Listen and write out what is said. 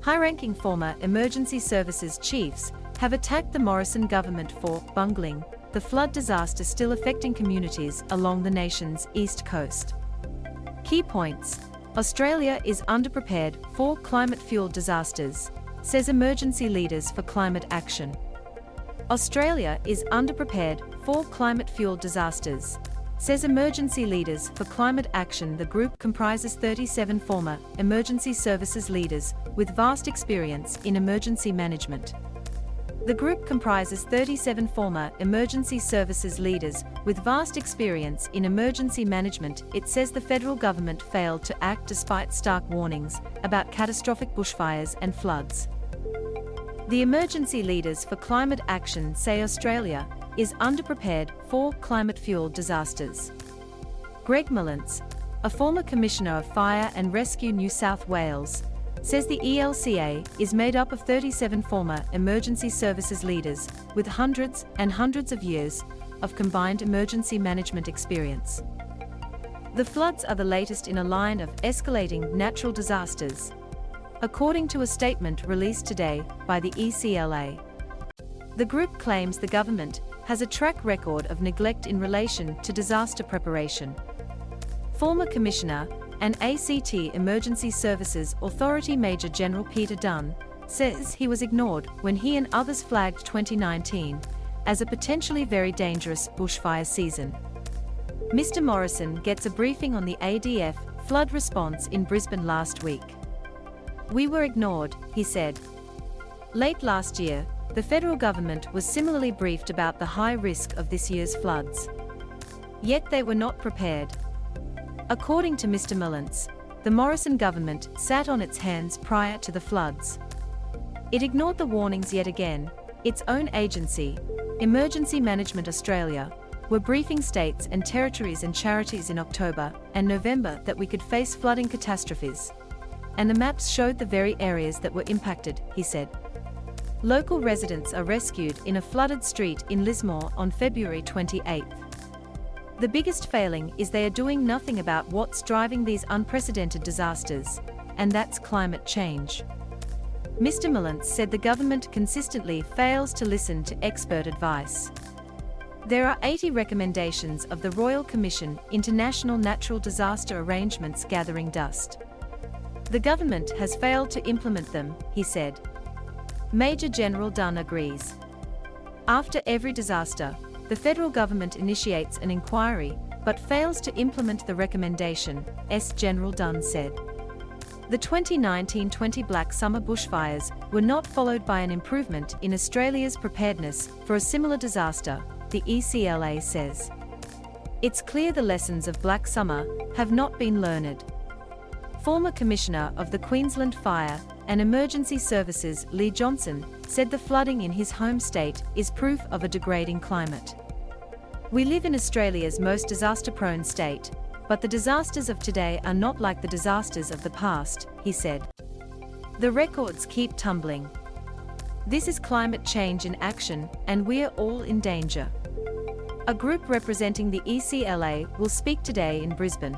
High-ranking former emergency services chiefs have attacked the Morrison government for bumbling the flood disaster still affecting communities along the nation's east coast. Key points: Australia is underprepared for climate-fueled disasters, says emergency leaders for climate action. Australia is underprepared for climate-fueled disasters, says emergency leaders for climate action. The group comprises 37 former emergency services leaders with vast experience in emergency management. The group comprises 37 former emergency services leaders with vast experience in emergency management. It says the federal government failed to act despite stark warnings about catastrophic bushfires and floods. The emergency leaders for climate action say Australia is underprepared for climate-fueled disasters. Greg Mullins, a former Commissioner of Fire and Rescue New South Wales, says the ELCA is made up of 37 former emergency services leaders with hundreds and hundreds of years of combined emergency management experience. The floods are the latest in a line of escalating natural disasters, according to a statement released today by the ECLA. The group claims the government has a track record of neglect in relation to disaster preparation. Former Commissioner and ACT Emergency Services Authority Major General Peter Dunn says he was ignored when he and others flagged 2019 as a potentially very dangerous bushfire season. Mr. Morrison gets a briefing on the ADF flood response in Brisbane last week. "We were ignored," he said. Late last year, the federal government was similarly briefed about the high risk of this year's floods. Yet they were not prepared. According to Mr. Mullins, the Morrison government sat on its hands prior to the floods. It ignored the warnings yet again. Its own agency, Emergency Management Australia, were briefing states and territories and charities in October and November that we could face flooding catastrophes. And the maps showed the very areas that were impacted, he said. Local residents are rescued in a flooded street in Lismore on February 28. The biggest failing is they are doing nothing about what's driving these unprecedented disasters, and that's climate change. Mr. Mullins said the government consistently fails to listen to expert advice. There are 80 recommendations of the Royal Commission into National Natural Disaster Arrangements gathering dust. The government has failed to implement them, he said. Major General Dunn agrees. After every disaster, the federal government initiates an inquiry, but fails to implement the recommendation, General Dunn said. The 2019-20 Black Summer bushfires were not followed by an improvement in Australia's preparedness for a similar disaster, the ECLA says. It's clear the lessons of Black Summer have not been learned. Former Commissioner of the Queensland Fire and Emergency Services Lee Johnson said the flooding in his home state is proof of a degrading climate. "We live in Australia's most disaster-prone state, but the disasters of today are not like the disasters of the past," he said. "The records keep tumbling. This is climate change in action, and we're all in danger." A group representing the ECLA will speak today in Brisbane.